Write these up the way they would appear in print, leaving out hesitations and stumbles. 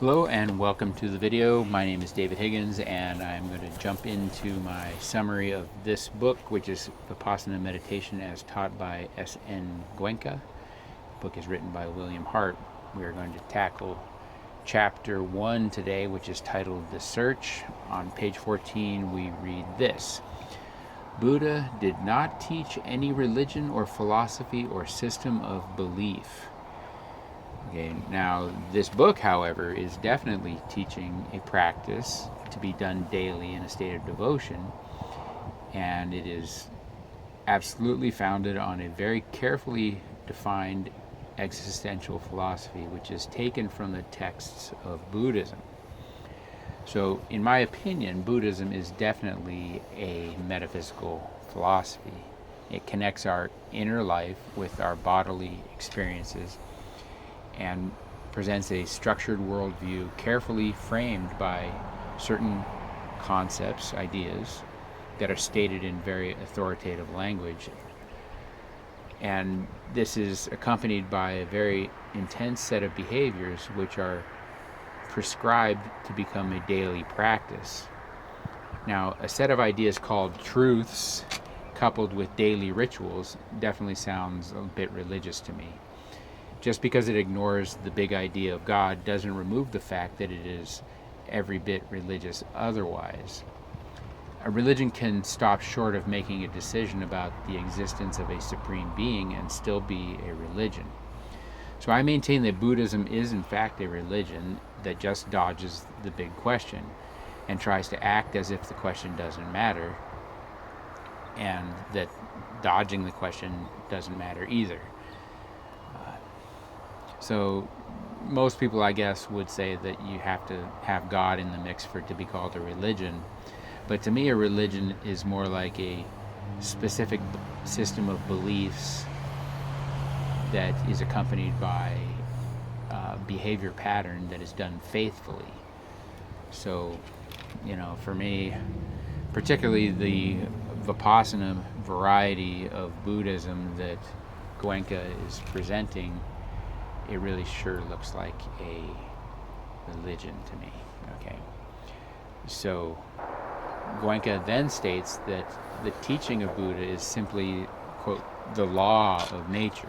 Hello and welcome to the video. My name is David Higgins and I'm going to jump into my summary of this book, which is Vipassana Meditation as taught by S.N. Goenka. The book is written by William Hart. We are going to tackle chapter 1 today, which is titled The Search. On page 14 we read this: Buddha did not teach any religion or philosophy or system of belief. Okay, now this book, however, is definitely teaching a practice to be done daily in a state of devotion, and it is absolutely founded on a very carefully defined existential philosophy, which is taken from the texts of Buddhism. So, in my opinion, Buddhism is definitely a metaphysical philosophy. It connects our inner life with our bodily experiences and presents a structured worldview carefully framed by certain concepts, ideas, that are stated in very authoritative language. And this is accompanied by a very intense set of behaviors which are prescribed to become a daily practice. Now, a set of ideas called truths coupled with daily rituals definitely sounds a bit religious to me. Just because it ignores the big idea of God doesn't remove the fact that it is every bit religious otherwise. A religion can stop short of making a decision about the existence of a supreme being and still be a religion. So I maintain that Buddhism is in fact a religion that just dodges the big question and tries to act as if the question doesn't matter, and that dodging the question doesn't matter either. So most people, I guess, would say that you have to have God in the mix for it to be called a religion. But to me, a religion is more like a specific system of beliefs that is accompanied by a behavior pattern that is done faithfully. So, for me, particularly the Vipassana variety of Buddhism that Goenka is presenting, it really sure looks like a religion to me. Okay. So Goenka then states that the teaching of Buddha is simply, quote, the law of nature.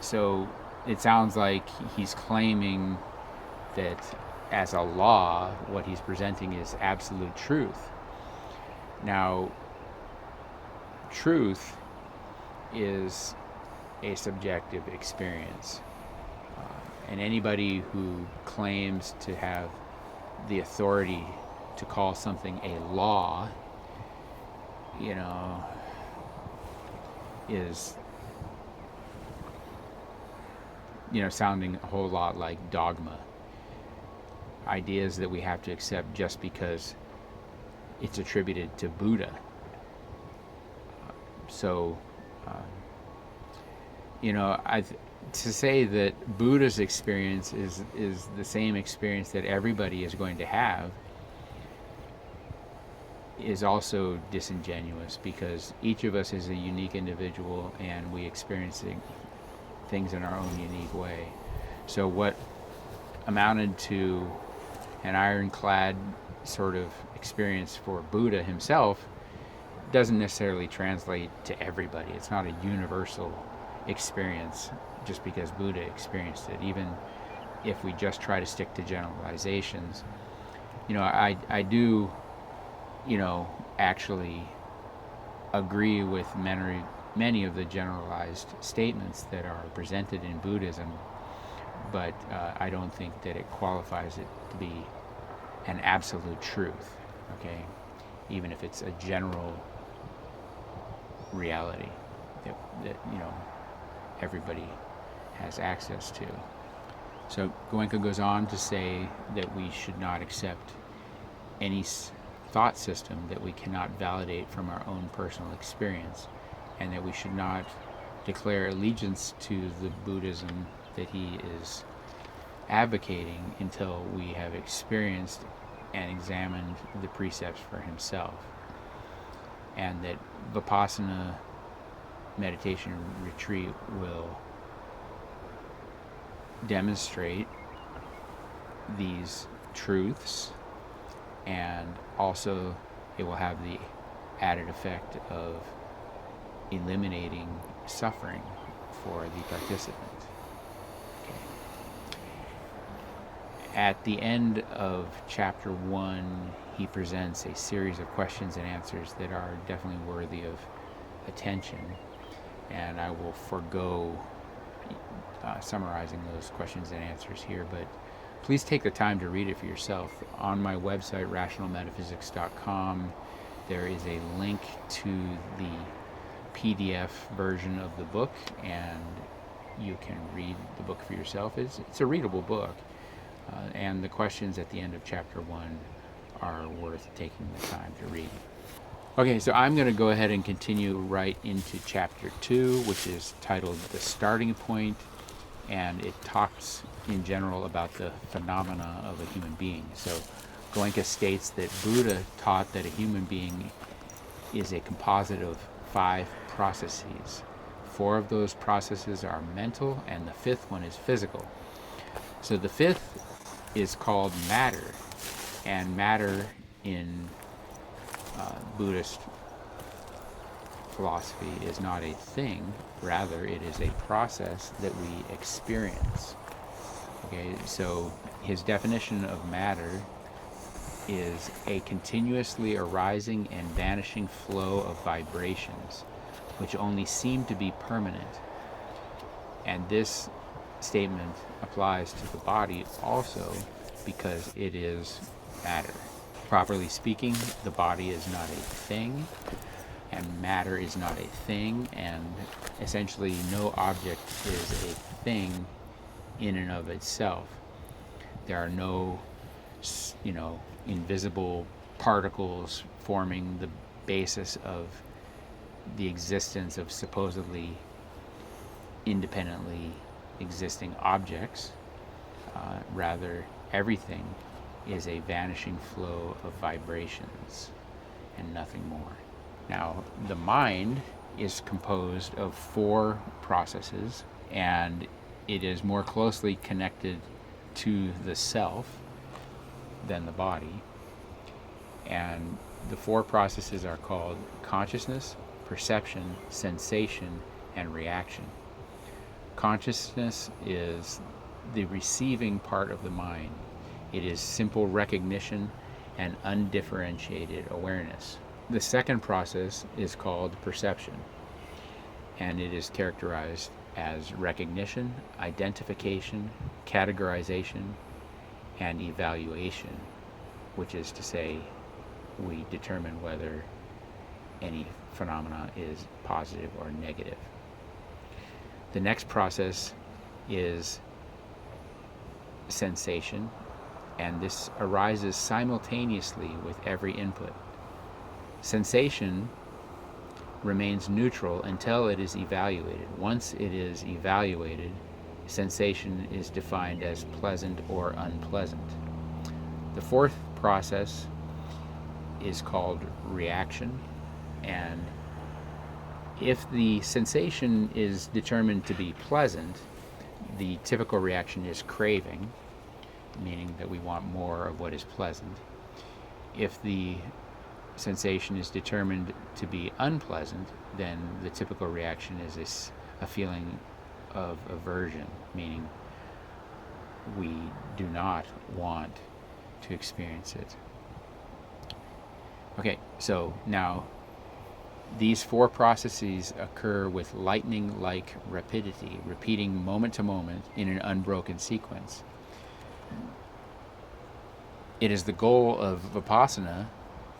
So it sounds like he's claiming that as a law, what he's presenting is absolute truth. Now, truth is a subjective experience. And anybody who claims to have the authority to call something a law, is, sounding a whole lot like dogma. Ideas that we have to accept just because it's attributed to Buddha. To say that Buddha's experience is the same experience that everybody is going to have is also disingenuous, because each of us is a unique individual and we experience things in our own unique way. So what amounted to an ironclad sort of experience for Buddha himself doesn't necessarily translate to everybody. It's not a universal experience just because Buddha experienced it. Even if we just try to stick to generalizations, I do, actually agree with many of the generalized statements that are presented in Buddhism, but I don't think that it qualifies it to be an absolute truth, okay? Even if it's a general reality that everybody has access to. So Goenka goes on to say that we should not accept any thought system that we cannot validate from our own personal experience, and that we should not declare allegiance to the Buddhism that he is advocating until we have experienced and examined the precepts for himself, and that Vipassana meditation retreat will demonstrate these truths, and also it will have the added effect of eliminating suffering for the participant. Okay. At the end of chapter 1, he presents a series of questions and answers that are definitely worthy of attention, and I will forego summarizing those questions and answers here, but please take the time to read it for yourself. On my website, rationalmetaphysics.com, there is a link to the PDF version of the book, and you can read the book for yourself. It's a readable book, and the questions at the end of chapter 1 are worth taking the time to read. Okay, so I'm going to go ahead and continue right into chapter 2, which is titled The Starting Point, and it talks in general about the phenomena of a human being. So Goenka states that Buddha taught that a human being is a composite of 5 processes. 4 of those processes are mental, and the 5th one is physical. So the 5th is called matter, and matter in Buddhist philosophy is not a thing, rather it is a process that we experience. Okay, so his definition of matter is a continuously arising and vanishing flow of vibrations, which only seem to be permanent. And this statement applies to the body also, because it is matter. Properly speaking, the body is not a thing, and matter is not a thing, and essentially no object is a thing in and of itself. There are no, invisible particles forming the basis of the existence of supposedly independently existing objects. Rather, everything is a vanishing flow of vibrations and nothing more. Now, the mind is composed of 4 processes, and it is more closely connected to the self than the body. And the 4 processes are called consciousness, perception, sensation, and reaction. Consciousness is the receiving part of the mind. It is simple recognition and undifferentiated awareness. The second process is called perception, and it is characterized as recognition, identification, categorization, and evaluation, which is to say, we determine whether any phenomena is positive or negative. The next process is sensation, and this arises simultaneously with every input. Sensation remains neutral until it is evaluated. Once it is evaluated, sensation is defined as pleasant or unpleasant. The fourth process is called reaction, and if the sensation is determined to be pleasant, the typical reaction is craving, meaning that we want more of what is pleasant. If the sensation is determined to be unpleasant, then the typical reaction is a feeling of aversion, meaning we do not want to experience it. Okay, so now these 4 processes occur with lightning-like rapidity, repeating moment to moment in an unbroken sequence. It is the goal of Vipassana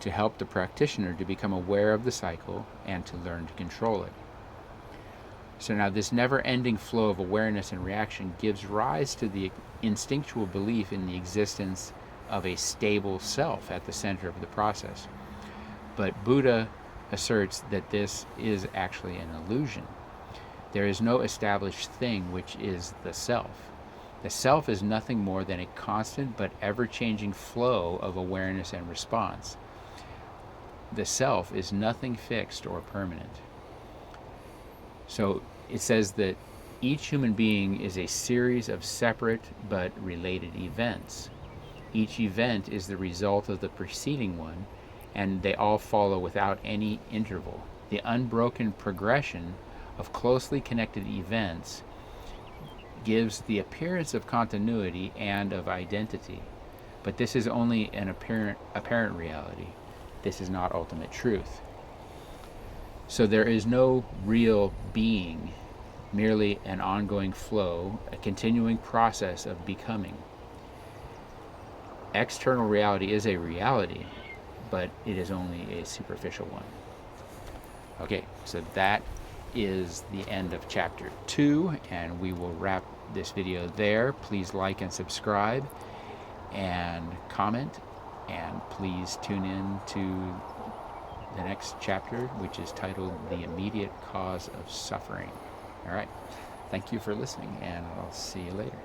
to help the practitioner to become aware of the cycle and to learn to control it. So now this never-ending flow of awareness and reaction gives rise to the instinctual belief in the existence of a stable self at the center of the process. But Buddha asserts that this is actually an illusion. There is no established thing which is the self. The self is nothing more than a constant but ever-changing flow of awareness and response. The self is nothing fixed or permanent. So it says that Each human being is a series of separate but related events. Each event is the result of the preceding one, and they all follow without any interval. The unbroken progression of closely connected events gives the appearance of continuity and of identity. But this is only an apparent reality. This is not ultimate truth. So there is no real being, merely an ongoing flow, a continuing process of becoming. External reality is a reality, but it is only a superficial one. Okay, so that is the end of chapter 2, and we will wrap this video there. Please like and subscribe and comment, and please tune in to the next chapter, which is titled The Immediate Cause of Suffering. All right, thank you for listening, and I'll see you later.